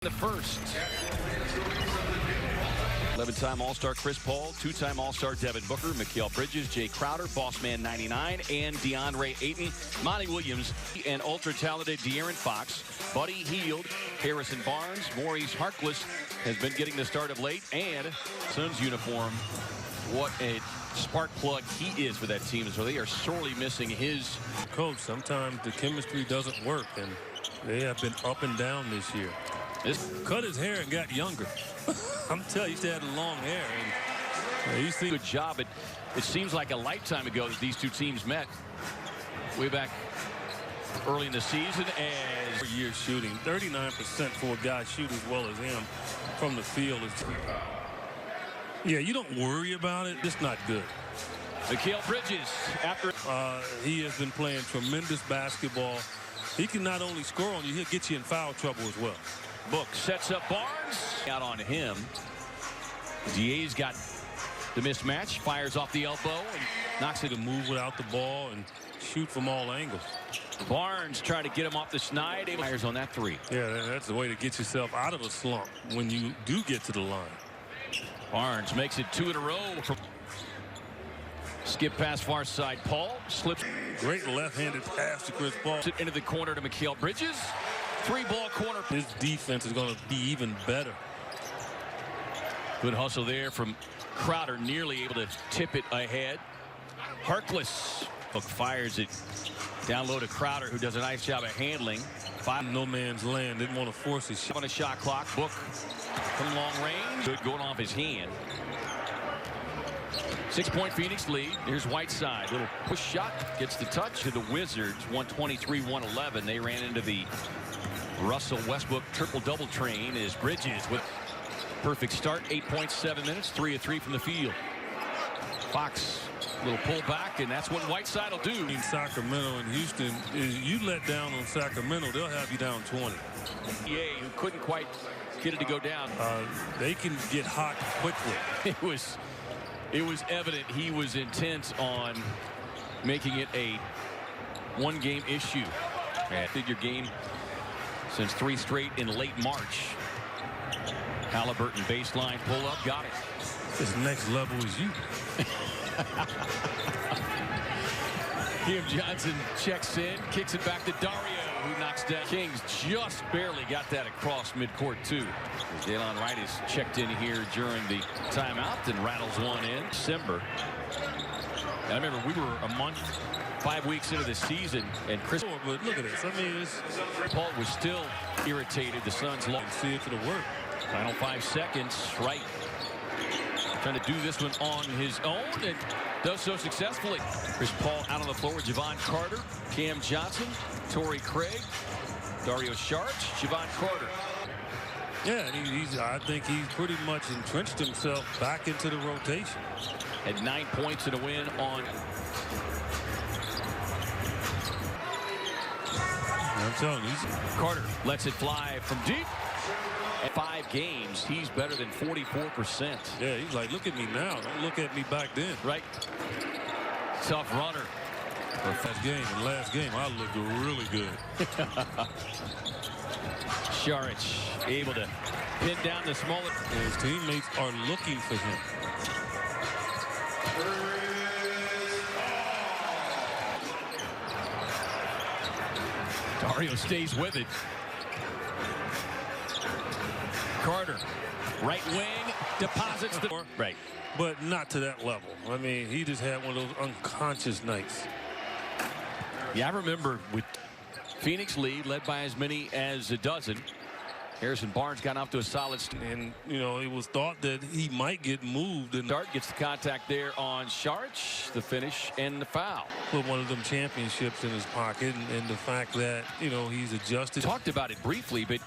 The first. 11-time All-Star Chris Paul, 2-time All-Star Devin Booker, Mikal Bridges, Jay Crowder, Bossman 99, and DeAndre Ayton, Monty Williams, and ultra-talented De'Aaron Fox, Buddy Hield, Harrison Barnes, Maurice Harkless has been getting the start of late, and Suns uniform. What a spark plug he is for that team. So they are sorely missing his. Coach, sometimes the chemistry doesn't work, and they have been up and down this year. Cut his hair and got younger. I'm telling you, he had long hair. And he's good job. It seems like a lifetime ago that these two teams met. Way back early in the season. As years shooting, 39% for a guy shoot as well as him from the field. Yeah, you don't worry about it. It's not good. Mikal Bridges, after he has been playing tremendous basketball. He can not only score on you, he'll get you in foul trouble as well. Book sets up Barnes. Out on him. DA's got the mismatch. Fires off the elbow and knocks it to move without the ball and shoot from all angles. Barnes trying to get him off the snide. Fires on that three. Yeah, that's the way to get yourself out of a slump when you do get to the line. Barnes makes it 2 in a row. Skip pass far side. Paul slips. Great left-handed pass to Chris Paul. Into the corner to Mikal Bridges. 3-ball corner. His defense is going to be even better. Good hustle there from Crowder, nearly able to tip it ahead. Harkless fires it down low to Crowder, who does a nice job of handling. No man's land. Didn't want to force his shot. On a shot clock. Book from long range. Good going off his hand. 6-point Phoenix lead. Here's Whiteside. Little push shot. Gets the touch to the Wizards. 123-111. They ran into the Russell Westbrook triple-double train as Bridges with perfect start. 8.7 minutes. 3 of 3 from the field. Fox. Little pull back, and that's what Whiteside will do. In Sacramento and Houston, you let down on Sacramento, they'll have you down 20. Who couldn't quite get it to go down. They can get hot quickly. It was evident he was intent on making it a one-game issue. Figure game since 3 straight in late March. Halliburton baseline pull-up, got it. This next level is you. Kim Johnson checks in, kicks it back to Dario, who knocks down. Kings just barely got that across midcourt, too. Day'Lon Wright is checked in here during the timeout and rattles one in. December. I remember we were a month, 5 weeks into the season, and Chris. But look at this. I mean, Paul was still irritated. The Suns lost. See if it'll work. Final 5 seconds. Wright trying to do this one on his own and does so successfully. Chris Paul out on the floor with Javon Carter, Cam Johnson, Torrey Craig, Dario Saric, Javon Carter. Yeah, and I think he's pretty much entrenched himself back into the rotation. Had 9 points in a win on. I'm telling you. Carter lets it fly from deep. At 5 games, he's better than 44%. Yeah, he's like, look at me now. Don't look at me back then. Right. Tough runner. Last game, I looked really good. Saric able to pin down the smaller. His teammates are looking for him. Dario stays with it. Carter, right wing, deposits the. Right. But not to that level. I mean, he just had one of those unconscious nights. Yeah, I remember with Phoenix lead, led by as many as a dozen. Harrison Barnes got off to a solid start. And, you know, it was thought that he might get moved. And Dart gets the contact there on Saric, the finish, and the foul. Put one of them championships in his pocket, and the fact that, you know, he's adjusted. Talked about it briefly, but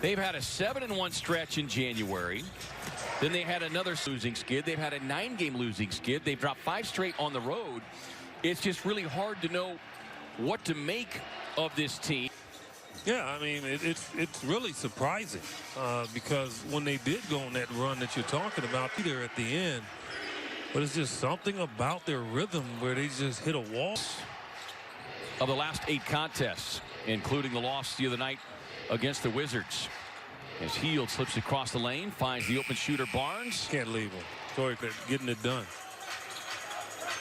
they've had a 7-1 stretch in January. Then they had another losing skid. They've had a 9-game losing skid. They've dropped 5 straight on the road. It's just really hard to know what to make of this team. Yeah, I mean, it's really surprising because when they did go on that run that you're talking about, there at the end, but it's just something about their rhythm where they just hit a wall. Of the last 8 contests, including the loss the other night against the Wizards. As Hield slips across the lane, finds the open shooter Barnes. Can't leave him. Sorry, getting it done.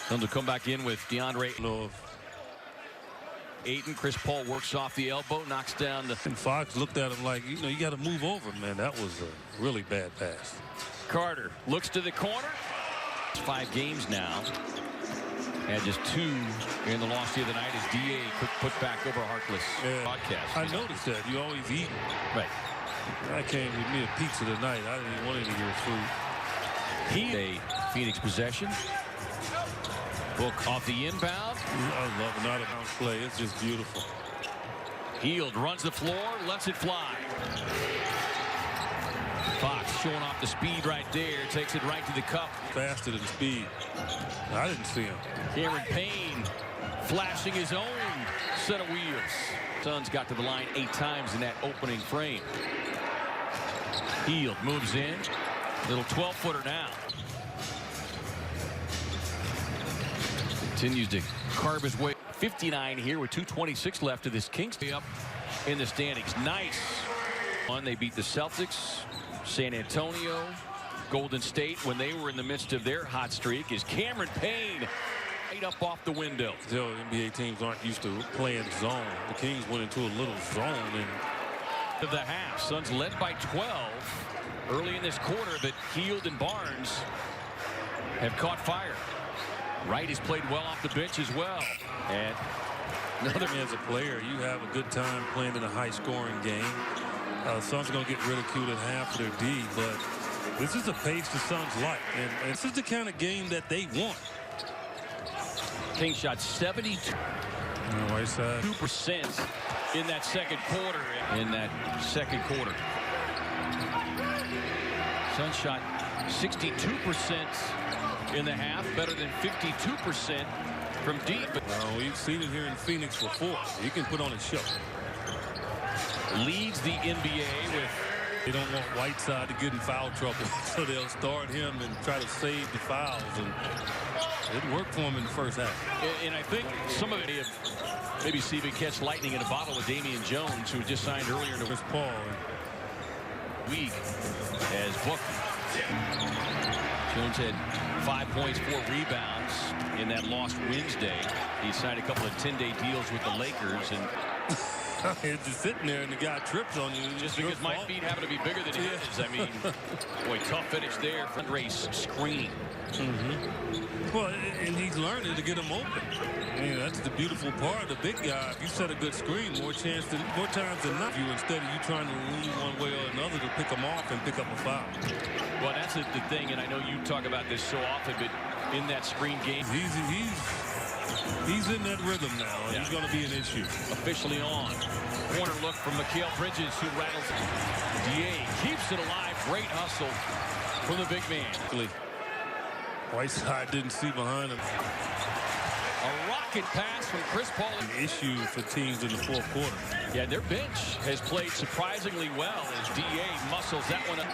Suns will come back in with DeAndre. No. Ayton, Chris Paul works off the elbow, knocks down the. And Fox looked at him like, you got to move over, man. That was a really bad pass. Carter looks to the corner. 5 games now. Had just 2 in the loss the other night as DA put back over Harkless. Yeah, Broadcast. I noticed that. You always eat. Right. I came with me a pizza tonight. I didn't want any of your food. A Phoenix possession. Book off the inbound. I love it. Not a bounce play. It's just beautiful. Hield runs the floor, lets it fly. Fox showing off the speed right there. Takes it right to the cup. Faster than speed. I didn't see him. Cameron Payne flashing his own set of wheels. Suns got to the line 8 times in that opening frame. Hield moves in. Little 12-footer now. Continues to carve his way. 59 here with 2:26 left of this Kings up in the standings. Nice. They beat the Celtics, San Antonio, Golden State when they were in the midst of their hot streak. Is Cameron Payne right up off the window. The NBA teams aren't used to playing zone. The Kings went into a little zone of the half. Suns led by 12 early in this quarter, but Hield and Barnes have caught fire. Wright has played well off the bench as well. And another as a player, you have a good time playing in a high-scoring game. Suns are going to get ridiculed at half of their D, but this is a pace the Suns like, and this is the kind of game that they want. Kings shot 72% in that second quarter. Suns shot 62% in the half, better than 52% from deep. We've seen it here in Phoenix before. You can put on a show. Leads the NBA with. They don't want Whiteside to get in foul trouble, so they'll start him and try to save the fouls. And it worked for him in the first half. And I think some of it have maybe see if he catch lightning in a bottle with Damian Jones, who just signed earlier to Chris Paul. Week as booked. Jones had 5 points, 4 rebounds in that lost Wednesday. He signed a couple of 10-day deals with the Lakers, and it's just sitting there and the guy trips on you. Just because my feet happen to be bigger than his. I mean, boy, tough finish there. Front race screen. Well, and he's learning to get him open. I mean, that's the beautiful part of the big guy. If you set a good screen, more times than not, instead of you trying to lean one way or another to pick him off and pick up a foul. Well, that's the thing, and I know you talk about this so often, but in that screen game, he's in that rhythm now, and he's going to be an issue. Officially on. Corner look from Mikal Bridges, who rattles. DA keeps it alive. Great hustle from the big man. Whiteside didn't see behind him. A rocket pass from Chris Paul. An issue for teams in the fourth quarter. Yeah, their bench has played surprisingly well as DA muscles that one up.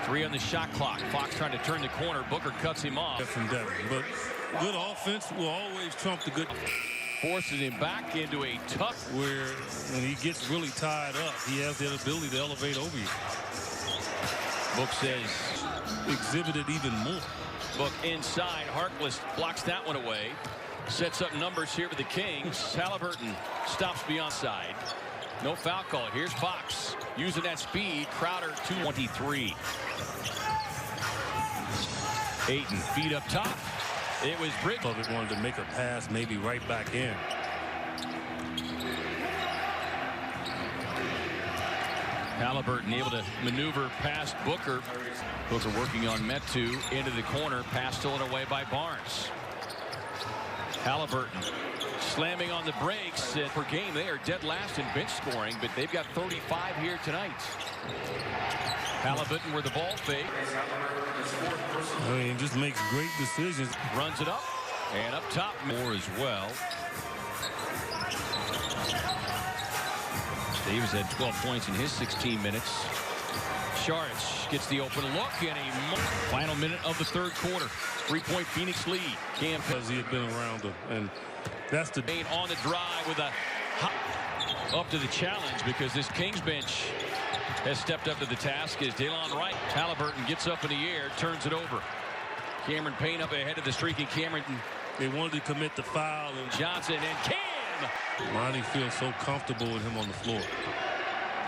3 on the shot clock. Fox trying to turn the corner. Booker cuts him off. From Devin, but good offense will always trump the good. Forces him back into a tough. Where when he gets really tied up, he has the ability to elevate over you. Book says exhibited even more. Book inside. Harkless blocks that one away. Sets up numbers here for the Kings. Halliburton stops beyond side. No foul call. Here's Fox using that speed. Crowder 223. Ayton feet up top. It was Bridges. They wanted to make a pass, maybe right back in. Halliburton able to maneuver past Booker. Booker working on Metu into the corner. Pass stolen away by Barnes. Halliburton slamming on the brakes per game. They are dead last in bench scoring, but they've got 35 here tonight. Halliburton where the ball fake. I mean, just makes great decisions. Runs it up and up top more as well. Davis had 12 points in his 16 minutes. Saric gets the open look and a final minute of the third quarter. 3-point Phoenix lead. Cam because he had been around him, and that's the on the drive with a hot up to the challenge because this Kings bench has stepped up to the task as Delon Wright. Halliburton gets up in the air, turns it over. Cameron Payne up ahead of the streaking Cameron. They wanted to commit the foul. And Johnson and Cam. Monty feels so comfortable with him on the floor.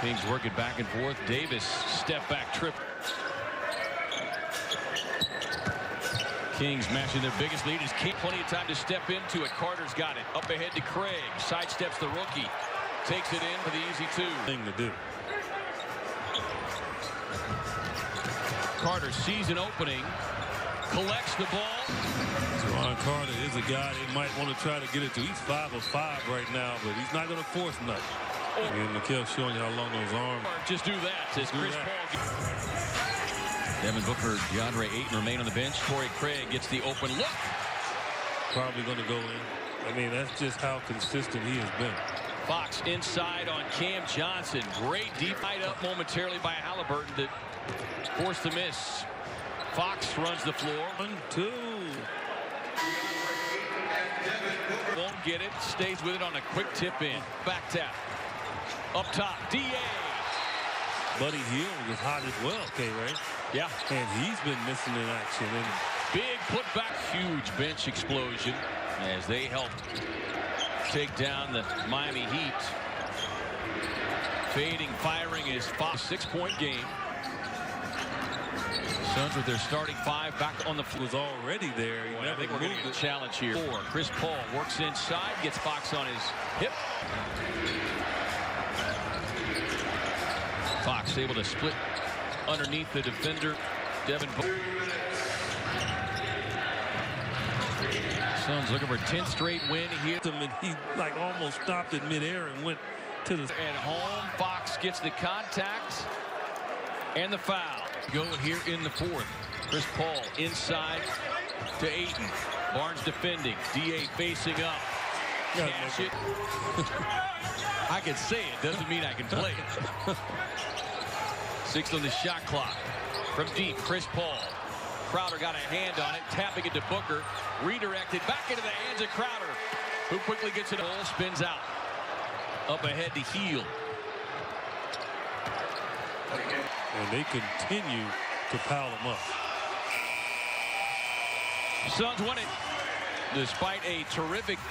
Kings working back and forth. Davis step back trip. Kings matching their biggest lead is King. Plenty of time to step into it. Carter's got it. Up ahead to Craig. Sidesteps the rookie. Takes it in for the easy two. Thing to do. Carter sees an opening. Collects the ball. Ron Carter is a guy they might want to try to get it to. He's 5 of 5 right now, but he's not going to force nothing. And Mikhail showing you how long those arms. Just do that, says Chris Paul. Devin Booker, DeAndre Ayton remain on the bench. Torrey Craig gets the open look. Probably going to go in. I mean, that's just how consistent he has been. Fox inside on Cam Johnson. Great deep tied up momentarily by Halliburton that forced the miss. Fox runs the floor. 1, 2. Won't get it. Stays with it on a quick tip in. Back tap. Up top. D.A. Buddy Hield was hot as well, K-Ray. Yeah. And he's been missing in action. And big putback. Huge bench explosion as they help take down the Miami Heat. Fading, firing is Fox. 6-point game. Suns with their starting 5 back on the floor. Was already there. He I think we're going to get a challenge here. 4. Chris Paul works inside, gets Fox on his hip. Fox able to split underneath the defender, Devin Booker. Suns looking for a 10th straight win here. And he like almost stopped in midair and went to the. At home, Fox gets the contact and the foul. Go here in the 4th. Chris Paul inside to Ayton. Barnes defending. D.A. facing up. Cash it. I can say it. Doesn't mean I can play it. 6 on the shot clock. From deep, Chris Paul. Crowder got a hand on it. Tapping it to Booker. Redirected back into the hands of Crowder, who quickly gets it all. Spins out. Up ahead to Hield. And they continue to pile them up. Suns win it despite a terrific fight.